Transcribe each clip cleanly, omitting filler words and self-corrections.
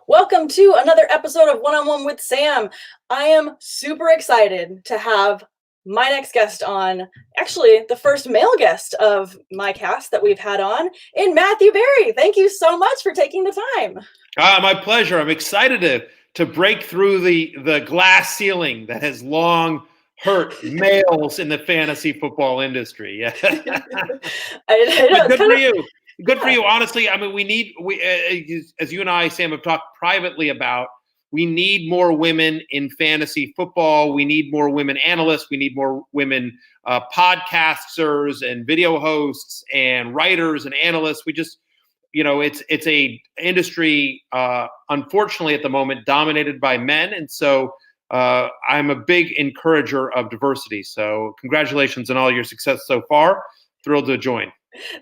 Welcome to another episode of One-on-One with Sam. I am super excited to have my next guest on, actually the first male guest of my cast that we've had on, in Matthew Berry. Thank you so much for taking the time. My pleasure. I'm excited to break through the glass ceiling that has long hurt males in the fantasy football industry. Yeah. I know, Good for you. Good yeah. for you. Honestly, I mean, as you and I, Sam, have talked privately about, we need more women in fantasy football. We need more women analysts. We need more women podcasters and video hosts and writers and analysts. We just, it's a industry, unfortunately, at the moment, dominated by men. And so I'm a big encourager of diversity. So congratulations on all your success so far. Thrilled to join.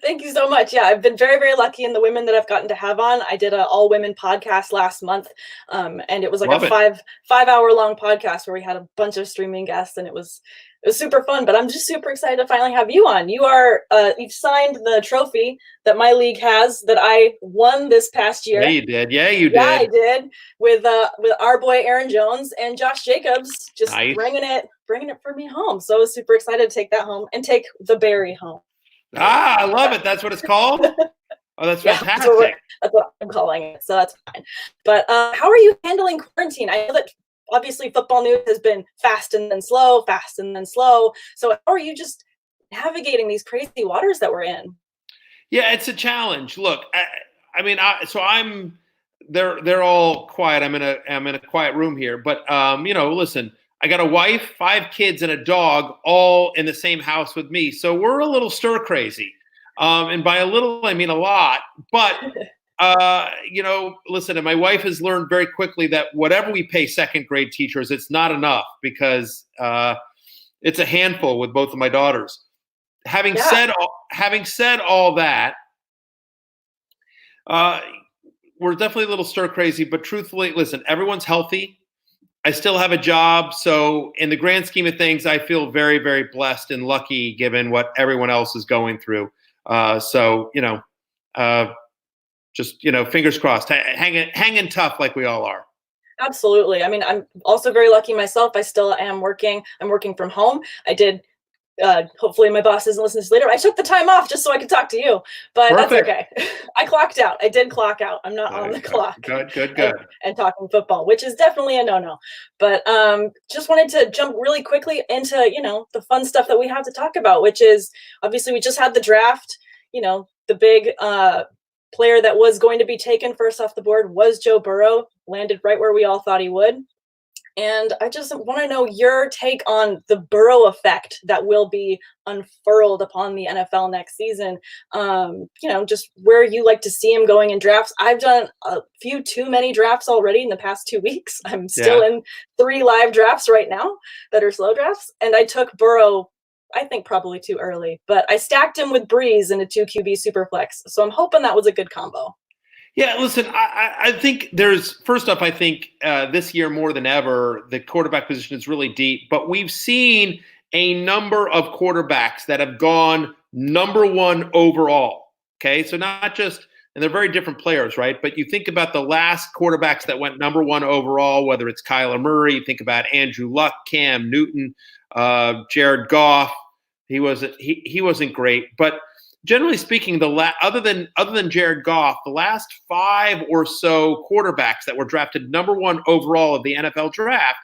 Thank you so much. Yeah, I've been very, very lucky in the women that I've gotten to have on. I did an all-women podcast last month, and it was like five-hour long podcast where we had a bunch of streaming guests, and it was super fun. But I'm just super excited to finally have you on. You've signed the trophy that my league has that I won this past year. Yeah, you did. Yeah, you did. Yeah, I did with our boy Aaron Jones and Josh Jacobs, just nice. bringing it for me home. So I was super excited to take that home and take the Berry home. I love it. That's what it's called? Oh, that's fantastic. Yeah, that's what I'm calling it. So that's fine. But how are you handling quarantine? I know that obviously football news has been fast and then slow. So how are you just navigating these crazy waters that we're in? Yeah, it's a challenge. Look, they're all quiet. I'm in a quiet room here, but listen, I got a wife, 5 kids, and a dog all in the same house with me. So we're a little stir crazy. And by a little, I mean a lot. But, listen, and my wife has learned very quickly that whatever we pay second grade teachers, it's not enough because it's a handful with both of my daughters. Having said all that, we're definitely a little stir crazy. But truthfully, listen, everyone's healthy. I still have a job. So in the grand scheme of things, I feel very, very blessed and lucky given what everyone else is going through. Fingers crossed, hanging tough like we all are. Absolutely. I mean, I'm also very lucky myself. I still am working. I'm working from home. I did. Hopefully my boss doesn't listen to this later. I took the time off just so I could talk to you, but Perfect. That's okay. I clocked out. I did clock out. I'm not on the clock. Good. And talking football, which is definitely a no-no. But just wanted to jump really quickly into, the fun stuff that we have to talk about, which is obviously we just had the draft. The big player that was going to be taken first off the board was Joe Burrow, landed right where we all thought he would. And I just want to know your take on the Burrow effect that will be unfurled upon the NFL next season. Just where you like to see him going in drafts. I've done a few too many drafts already in the past 2 weeks. I'm still in 3 live drafts right now that are slow drafts. And I took Burrow, I think probably too early, but I stacked him with Breeze in a 2 QB superflex. So I'm hoping that was a good combo. Yeah, listen, I think first off, I think this year more than ever, the quarterback position is really deep. But we've seen a number of quarterbacks that have gone number 1 overall. Okay, so not just, and they're very different players, right? But you think about the last quarterbacks that went number 1 overall, whether it's Kyler Murray, you think about Andrew Luck, Cam Newton, Jared Goff. He wasn't great, but generally speaking, other than Jared Goff, the last 5 or so quarterbacks that were drafted number 1 overall of the NFL draft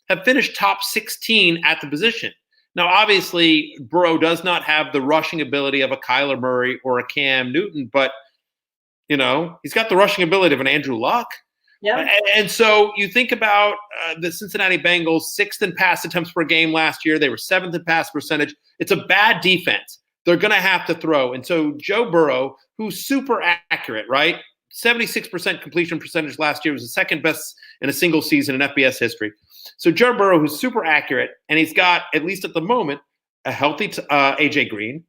have finished top 16 at the position. Now, obviously, Burrow does not have the rushing ability of a Kyler Murray or a Cam Newton, but he's got the rushing ability of an Andrew Luck. Yeah. And so you think about the Cincinnati Bengals, 6th in pass attempts per game last year. They were 7th in pass percentage. It's a bad defense. They're going to have to throw. And so Joe Burrow, who's super accurate, right? 76% completion percentage last year, was the second best in a single season in FBS history. So Joe Burrow, who's super accurate, and he's got, at least at the moment, a healthy A.J. Green,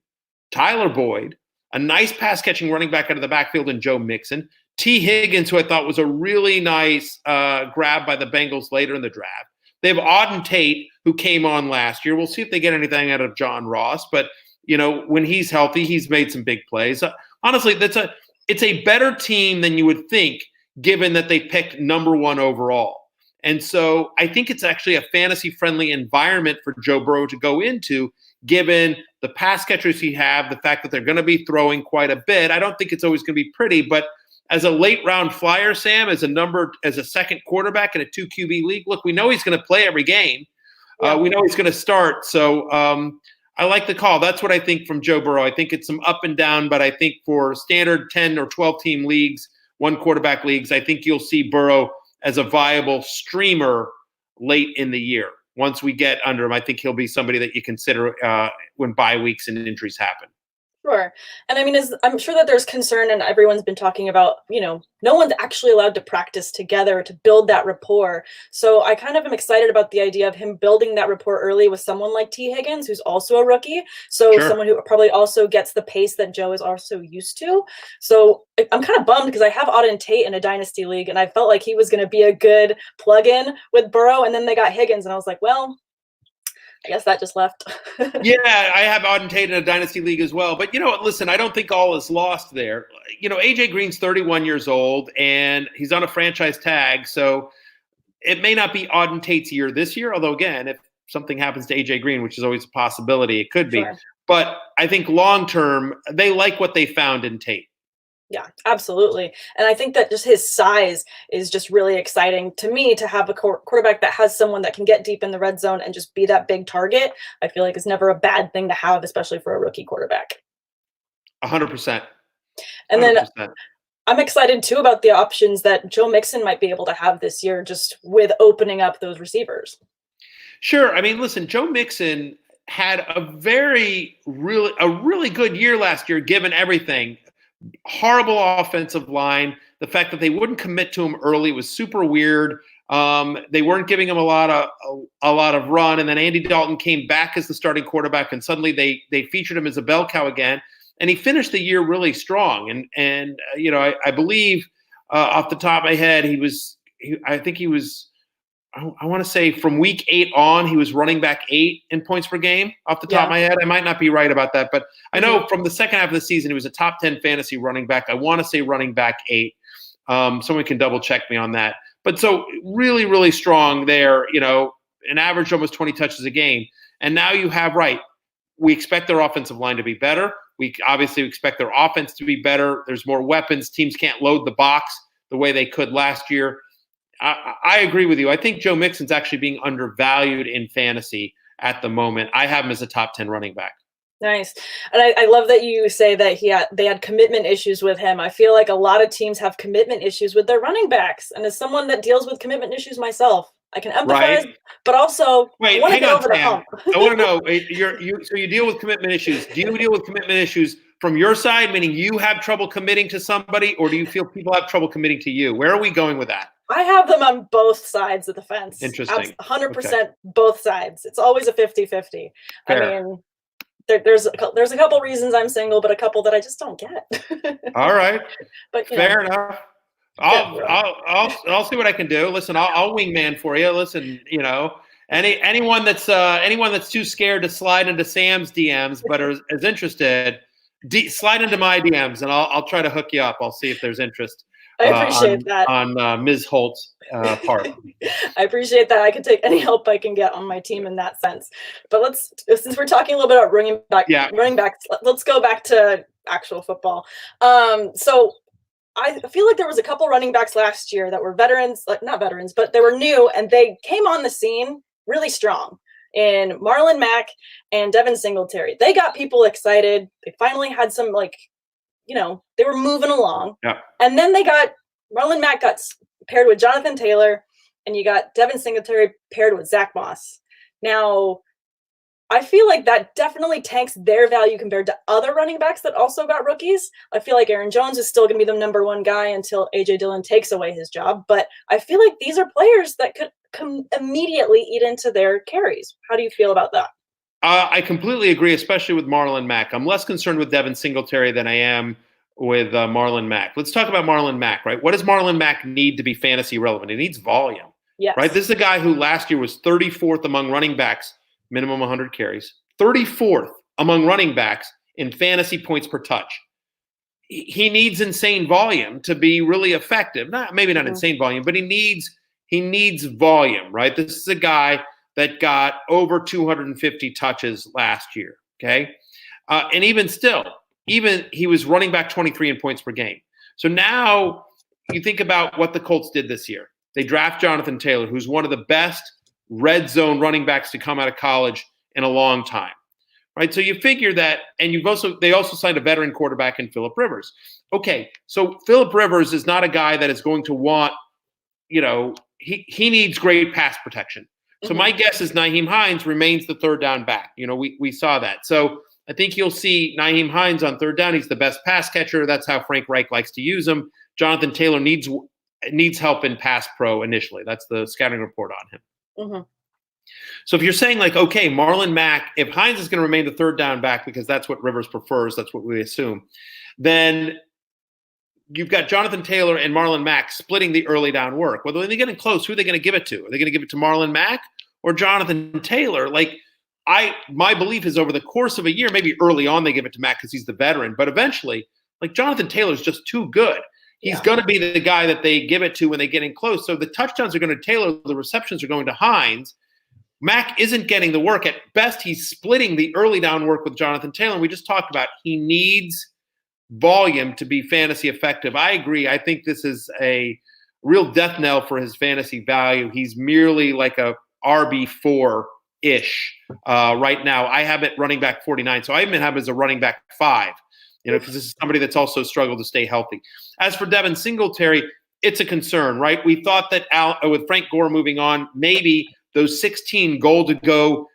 Tyler Boyd, a nice pass-catching running back out of the backfield in Joe Mixon, T. Higgins, who I thought was a really nice grab by the Bengals later in the draft. They have Auden Tate, who came on last year. We'll see if they get anything out of John Ross, but when he's healthy, he's made some big plays. Honestly, it's a better team than you would think given that they picked number 1 overall. And so I think it's actually a fantasy-friendly environment for Joe Burrow to go into, given the pass catchers he have, the fact that they're going to be throwing quite a bit. I don't think it's always going to be pretty, but as a late-round flyer, Sam, as a second quarterback in a 2 QB league, look, we know he's going to play every game. Yeah. We know he's going to start. So I like the call. That's what I think from Joe Burrow. I think it's some up and down, but I think for standard 10 or 12-team leagues, 1 quarterback leagues, I think you'll see Burrow as a viable streamer late in the year. Once we get under him, I think he'll be somebody that you consider when bye weeks and injuries happen. Sure. And I mean, I'm sure that there's concern, and everyone's been talking about, no one's actually allowed to practice together to build that rapport. So I kind of am excited about the idea of him building that rapport early with someone like T. Higgins, who's also a rookie. So Sure. Someone who probably also gets the pace that Joe is also used to. So I'm kind of bummed because I have Auden Tate in a dynasty league, and I felt like he was going to be a good plug-in with Burrow. And then they got Higgins, and I was like, well, I guess that just left. Yeah, I have Auden Tate in a dynasty league as well. But, listen, I don't think all is lost there. A.J. Green's 31 years old, and he's on a franchise tag. So it may not be Auden Tate's year this year, although, again, if something happens to A.J. Green, which is always a possibility, it could be. Sure. But I think long-term, they like what they found in Tate. Yeah, absolutely. And I think that just his size is just really exciting to me, to have a quarterback that has someone that can get deep in the red zone and just be that big target. I feel like it's never a bad thing to have, especially for a rookie quarterback. 100%. And then I'm excited too about the options that Joe Mixon might be able to have this year, just with opening up those receivers. Sure. I mean, listen, Joe Mixon had a really good year last year, given everything. Horrible offensive line. The fact that they wouldn't commit to him early was super weird. They weren't giving him a lot of run, and then Andy Dalton came back as the starting quarterback, and suddenly they featured him as a bell cow again, and he finished the year really strong. And I believe off the top of my head, I want to say from week 8 on, he was running back 8 in points per game off the top of my head. I might not be right about that, but I know from the second half of the season, he was a top 10 fantasy running back. I want to say running back 8. Someone can double check me on that. But so really, really strong there, an average almost 20 touches a game. And now you have, we expect their offensive line to be better. We obviously expect their offense to be better. There's more weapons. Teams can't load the box the way they could last year. I agree with you. I think Joe Mixon's actually being undervalued in fantasy at the moment. I have him as a top 10 running back. Nice. And I love that you say that they had commitment issues with him. I feel like a lot of teams have commitment issues with their running backs. And as someone that deals with commitment issues myself, I can empathize, but also I want to get over the hump. I want to know, so you deal with commitment issues. Do you deal with commitment issues from your side, meaning you have trouble committing to somebody, or do you feel people have trouble committing to you? Where are we going with that? I have them on both sides of the fence. Interesting. 100% both sides. It's always a 50-50. I mean, there's a couple reasons I'm single, but a couple that I just don't get. All right. But fair enough. I'll see what I can do. Listen, I'll wingman for you. Listen, anyone that's too scared to slide into Sam's DMs but is interested, slide into my DMs and I'll try to hook you up. I'll see if there's interest. I appreciate that on Ms. Holt's part. I appreciate that. I can take any help I can get on my team in that sense. But since we're talking a little bit about running backs, let's go back to actual football. So I feel like there was a couple running backs last year that were veterans, not veterans, but they were new, and they came on the scene really strong. In Marlon Mack and Devin Singletary, they got people excited. They finally had some they were moving along. Yeah. And then Marlon Mack got paired with Jonathan Taylor, and you got Devin Singletary paired with Zack Moss. Now, I feel like that definitely tanks their value compared to other running backs that also got rookies. I feel like Aaron Jones is still going to be the number 1 guy until A.J. Dillon takes away his job. But I feel like these are players that could immediately eat into their carries. How do you feel about that? I completely agree, especially with Marlon Mack. I'm less concerned with Devin Singletary than I am with Marlon Mack. Let's talk about Marlon Mack, right? What does Marlon Mack need to be fantasy relevant? He needs volume, right? This is a guy who last year was 34th among running backs, minimum 100 carries, 34th among running backs in fantasy points per touch. he needs insane volume to be really effective. Maybe not insane volume, but he needs volume, right? This is a guy that got over 250 touches last year, okay? And even still, he was running back 23 in points per game. So now you think about what the Colts did this year. They draft Jonathan Taylor, who's one of the best red zone running backs to come out of college in a long time. Right, so you figure that, and they also signed a veteran quarterback in Phillip Rivers. Okay, so Phillip Rivers is not a guy that is going to want, he needs great pass protection. So my guess is Nyheim Hines remains the third down back. We saw that. So I think you'll see Nyheim Hines on third down. He's the best pass catcher. That's how Frank Reich likes to use him. Jonathan Taylor needs help in pass pro initially. That's the scouting report on him. Mm-hmm. So if you're saying okay, Marlon Mack, if Hines is going to remain the third down back because that's what Rivers prefers, that's what we assume, then you've got Jonathan Taylor and Marlon Mack splitting the early down work. Well, when they're getting close, who are they going to give it to? Are they going to give it to Marlon Mack or Jonathan Taylor? My belief is over the course of a year, maybe early on they give it to Mack because he's the veteran, but eventually, Jonathan Taylor's just too good. He's going to be the guy that they give it to when they get in close. So the touchdowns are going to Taylor, the receptions are going to Hines. Mack isn't getting the work. At best, he's splitting the early down work with Jonathan Taylor. And we just talked about he needs volume to be fantasy effective. I agree. I think this is a real death knell for his fantasy value. He's merely like a RB4-ish right now. I have it running back 49. So I even have him as a running back 5, because this is somebody that's also struggled to stay healthy. As for Devin Singletary, it's a concern, right? We thought that with Frank Gore moving on, maybe those 16 goal-to-go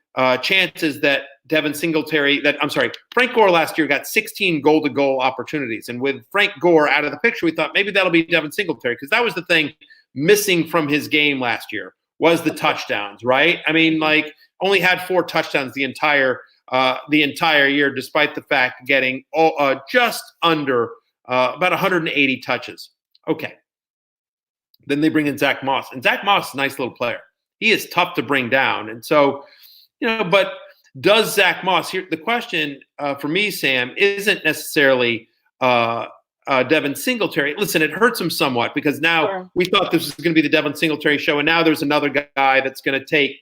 chances that Frank Gore last year got 16 goal-to-goal opportunities. And with Frank Gore out of the picture, we thought maybe that'll be Devin Singletary, because that was the thing missing from his game last year was the touchdowns, right? I mean, only had 4 touchdowns the entire year, despite the fact getting just under about 180 touches. Okay. Then they bring in Zack Moss. And Zack Moss is a nice little player. He is tough to bring down. And so, but does Zack Moss, here the question for me, Sam, isn't necessarily Devin Singletary. Listen, it hurts him somewhat because now we thought this was going to be the Devin Singletary show, and now there's another guy that's going to take,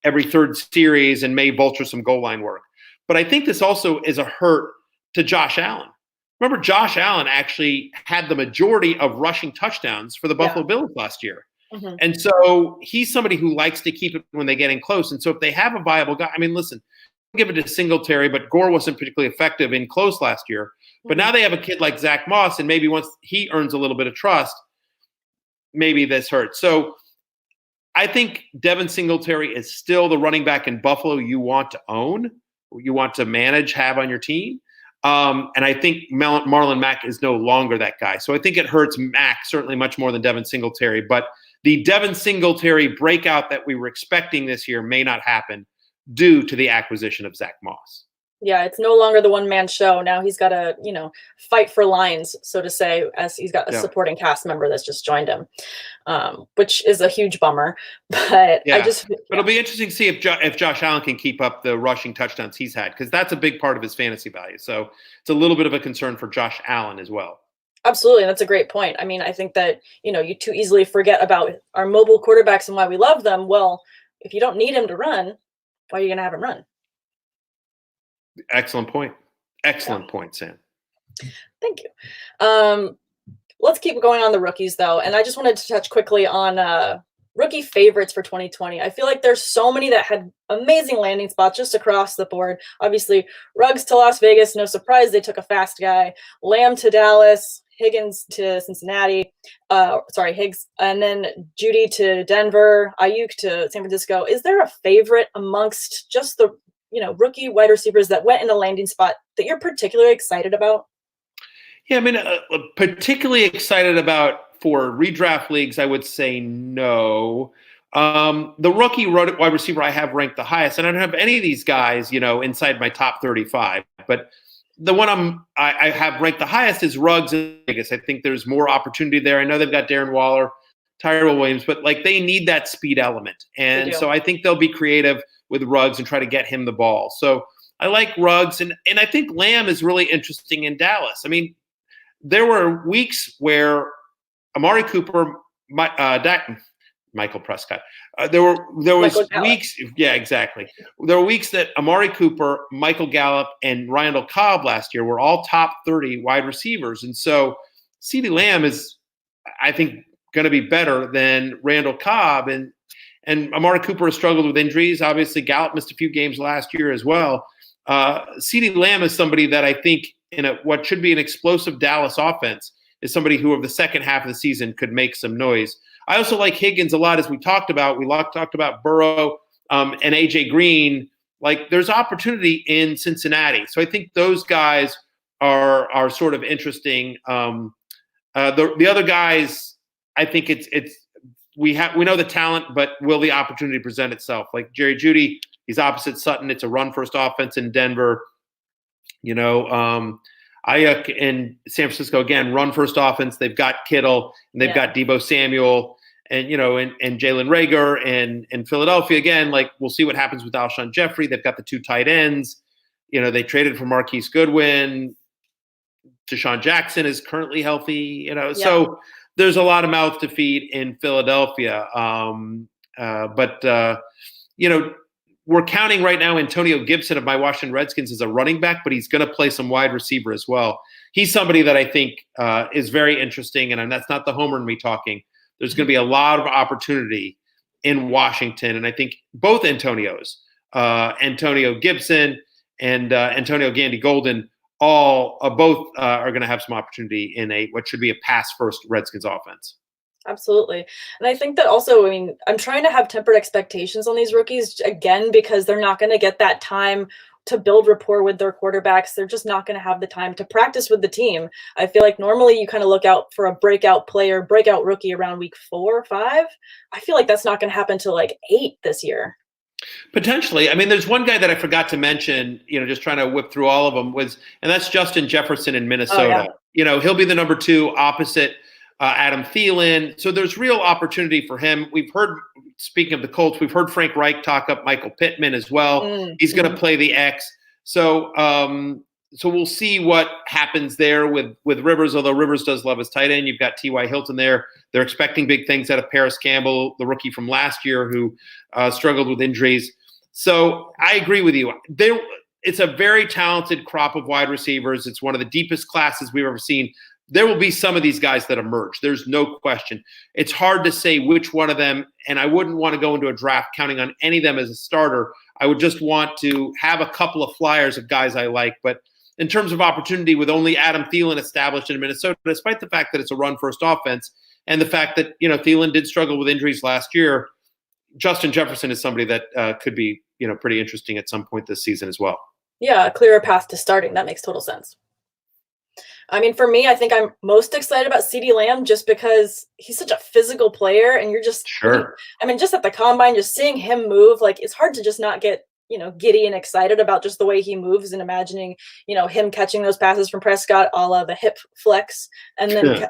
every third series and may vulture some goal line work. But I think this also is a hurt to Josh Allen. Remember, Josh Allen actually had the majority of rushing touchdowns for the Buffalo Bills last year. Mm-hmm. And so he's somebody who likes to keep it when they get in close. And so if they have a viable guy, I mean, listen, give it to Singletary, but Gore wasn't particularly effective in close last year. Mm-hmm. But now they have a kid like Zack Moss, and maybe once he earns a little bit of trust, maybe this hurts. So I think Devin Singletary is still the running back in Buffalo you want to own, you want to manage, have on your team. And I think Marlon Mack is no longer that guy. So I think it hurts Mack certainly much more than Devin Singletary. But the Devin Singletary breakout that we were expecting this year may not happen due to the acquisition of Zack Moss. Yeah, it's no longer the one-man show. Now he's got to, fight for lines, so to say, as he's got a supporting cast member that's just joined him, which is a huge bummer. But it'll be interesting to see if Josh Allen can keep up the rushing touchdowns he's had, because that's a big part of his fantasy value. So it's a little bit of a concern for Josh Allen as well. Absolutely. That's a great point. I mean, I think that, you too easily forget about our mobile quarterbacks and why we love them. Well, if you don't need him to run, why are you going to have him run? Excellent point. Excellent point, Sam. Thank you. Let's keep going on the rookies, though. And I just wanted to touch quickly on rookie favorites for 2020. I feel like there's so many that had amazing landing spots just across the board. Obviously, Ruggs to Las Vegas. No surprise, they took a fast guy. Lamb to Dallas. Higgins to Cincinnati. Higgs. And then Judy to Denver. Ayuk to San Francisco. Is there a favorite amongst just the rookie wide receivers that went in a landing spot that you're particularly excited about? Yeah, I mean, particularly excited about for redraft leagues, I would say no. The rookie wide receiver I have ranked the highest, and I don't have any of these guys, inside my top 35. But the one I have ranked the highest is Ruggs in Vegas. I think there's more opportunity there. I know they've got Darren Waller, Tyrell Williams, but they need that speed element. And so I think they'll be creative with Ruggs and try to get him the ball. So I like Ruggs, and I think Lamb is really interesting in Dallas. I mean, there were weeks where Amari Cooper, Michael Prescott. There was weeks. Yeah, exactly. There were weeks that Amari Cooper, Michael Gallup, and Randall Cobb last year were all top 30 wide receivers, and so CeeDee Lamb is, I think, going to be better than Randall Cobb, and Amari Cooper has struggled with injuries. Obviously, Gallup missed a few games last year as well. CeeDee Lamb is somebody that I think in what should be an explosive Dallas offense is somebody who, over the second half of the season, could make some noise. I also like Higgins a lot, as we talked about. We talked about Burrow and A.J. Green. Like, there's opportunity in Cincinnati. So I think those guys are sort of interesting. The other guys, I think we know the talent, but will the opportunity present itself? Like Jerry Jeudy, he's opposite Sutton. It's a run-first offense in Denver. Ayuk in San Francisco, again, run-first offense. They've got Kittle, and they've got Deebo Samuel, and and Jalen Reagor, and in Philadelphia, again, like, we'll see what happens with Alshon Jeffrey. They've got the 2 tight ends. They traded for Marquise Goodwin. Deshaun Jackson is currently healthy. So there's a lot of mouths to feed in Philadelphia. But we're counting right now Antonio Gibson of my Washington Redskins as a running back, but he's going to play some wide receiver as well. He's somebody that I think is very interesting, and that's not the homer in me talking. There's going to be a lot of opportunity in Washington, and I think both Antonios, Antonio Gibson and Antonio Gandy Golden, both are going to have some opportunity in what should be a pass-first Redskins offense. Absolutely. And I think that also, I mean, I'm trying to have tempered expectations on these rookies, again, because they're not going to get that time to build rapport with their quarterbacks. They're just not going to have the time to practice with the team. I feel like normally you kind of look out for a breakout player, breakout rookie around week 4 or 5. I feel like that's not going to happen till like 8 this year. Potentially. I mean, there's one guy that I forgot to mention, just trying to whip through all of them, and that's Justin Jefferson in Minnesota. He'll be the number 2 opposite Adam Thielen. So there's real opportunity for him. We've heard, speaking of the Colts, we've heard Frank Reich talk up Michael Pittman as well. He's going to play the X. So we'll see what happens there with Rivers, although Rivers does love his tight end. You've got T.Y. Hilton there. They're expecting big things out of Paris Campbell, the rookie from last year who struggled with injuries. So I agree with you. It's a very talented crop of wide receivers. It's one of the deepest classes we've ever seen. There will be some of these guys that emerge. There's no question. It's hard to say which one of them, and I wouldn't want to go into a draft counting on any of them as a starter. I would just want to have a couple of flyers of guys I like. But in terms of opportunity, with only Adam Thielen established in Minnesota, despite the fact that it's a run-first offense and the fact that, Thielen did struggle with injuries last year, Justin Jefferson is somebody that could be, pretty interesting at some point this season as well. Yeah, a clearer path to starting. That makes total sense. I mean, for me, I think I'm most excited about CeeDee Lamb just because he's such a physical player, and you're just sure. I mean, just at the combine, just seeing him move, like, it's hard to just not get, giddy and excited about just the way he moves, and imagining, him catching those passes from Prescott, a la the hip flex, and then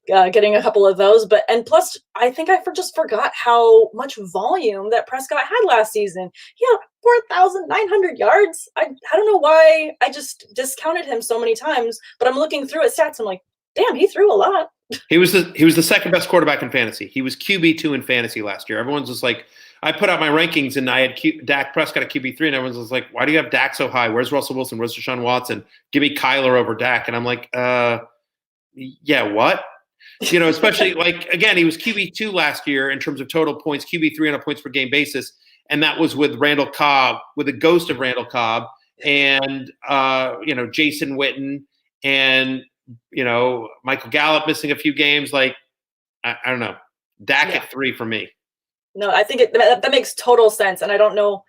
getting a couple of those. And plus, I think I just forgot how much volume that Prescott had last season. He had 4,900 yards. I don't know why I just discounted him so many times, but I'm looking through his stats. I'm like, damn, he threw a lot. He was the second best quarterback in fantasy. He was QB2 in fantasy last year. Everyone's just like, I put out my rankings and I had Dak Prescott at QB3, and everyone's just like, why do you have Dak so high? Where's Russell Wilson? Where's Deshaun Watson? Give me Kyler over Dak. And I'm like, yeah, what? Especially like, again, he was QB2 last year in terms of total points, QB3 on a points per game basis. And that was with Randall Cobb, with a ghost of Randall Cobb, and Jason Witten, and Michael Gallup missing a few games. Like, I don't know, Dak at 3 for me. No, I think that makes total sense, and I don't know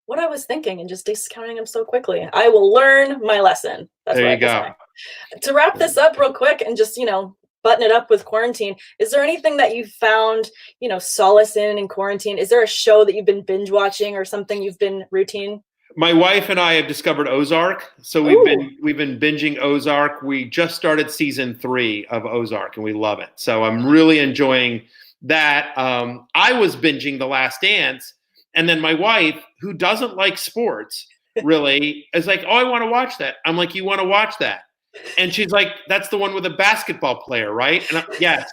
what I was thinking and just discounting him so quickly. I will learn my lesson. That's there you go. To wrap this up real quick and just button it up with quarantine, is there anything that you've found solace in quarantine? Is there a show that you've been binge watching or something you've been routine? My wife and I have discovered Ozark, so we've been binging Ozark. We just started season 3 of Ozark, and we love it. So I'm really enjoying that. I was binging The Last Dance, and then my wife, who doesn't like sports, really. It's like, oh, I want to watch that. I'm like, you want to watch that? And she's like, that's the one with a basketball player, right? And yes,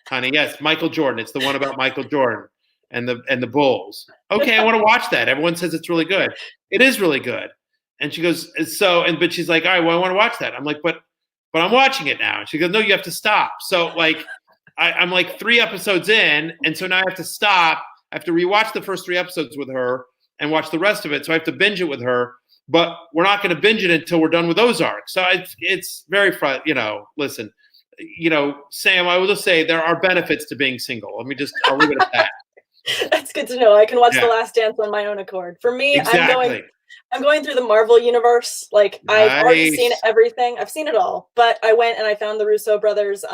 honey, yes, Michael Jordan. It's the one about Michael Jordan and the Bulls. Okay, I want to watch that. Everyone says it's really good. It is really good. And she goes, but she's like, all right, well, I want to watch that. I'm like, but I'm watching it now. And she goes, no, you have to stop. So like, I'm like 3 episodes in, and so now I have to stop. I have to rewatch the first 3 episodes with her and watch the rest of it. So I have to binge it with her. But we're not going to binge it until we're done with Ozark. So it's very fun. Listen, Sam, I will just say there are benefits to being single. I'll leave it at that. That's good to know. I can watch The Last Dance on my own accord. For me, exactly. I'm going through the Marvel universe. Like nice. I've already seen everything. I've seen it all. But I went and I found the Russo brothers,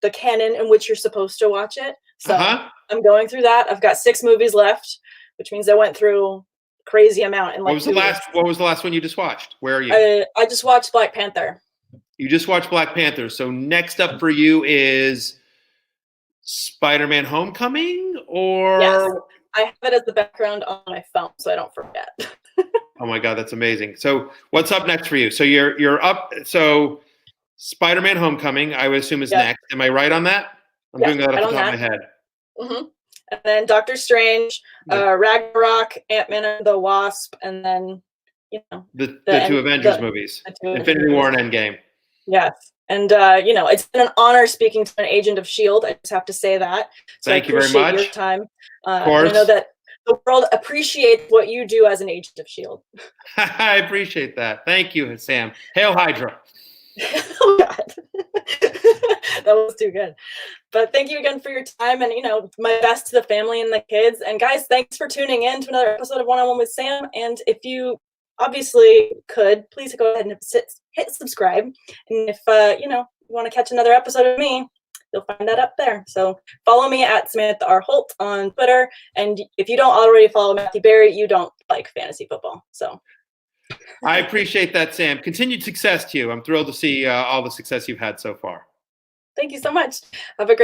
the canon in which you're supposed to watch it. So I'm going through that. I've got 6 movies left, which means I went through crazy amount. What was the last one you just watched? Where are you? I just watched Black Panther. You just watched Black Panther. So next up for you is Spider-Man Homecoming, or? Yes, I have it as the background on my phone so I don't forget. Oh my God, that's amazing. So what's up next for you? So you're up. So Spider-Man Homecoming, I would assume is next. Am I right on that? I'm doing that off the top of my head. Mm-hmm. And then Doctor Strange, Ragnarok, Ant-Man and the Wasp, and then the 2 Avengers movies, Infinity War and Endgame. Yes, and it's been an honor speaking to an agent of S.H.I.E.L.D. I just have to say that. So Thank you very much. Your time. Of course. I know that the world appreciates what you do as an agent of S.H.I.E.L.D. I appreciate that. Thank you, Sam. Hail Hydra. Oh God, that was too good. But thank you again for your time, and my best to the family and the kids. And guys, thanks for tuning in to another episode of One-on-One with Sam. And if you obviously could, please go ahead and hit subscribe. And if you want to catch another episode of me, you'll find that up there. So follow me at Samantha R. Holt on Twitter. And if you don't already follow Matthew Berry, you don't like fantasy football. So. I appreciate that, Sam. Continued success to you. I'm thrilled to see all the success you've had so far. Thank you so much. Have a great day.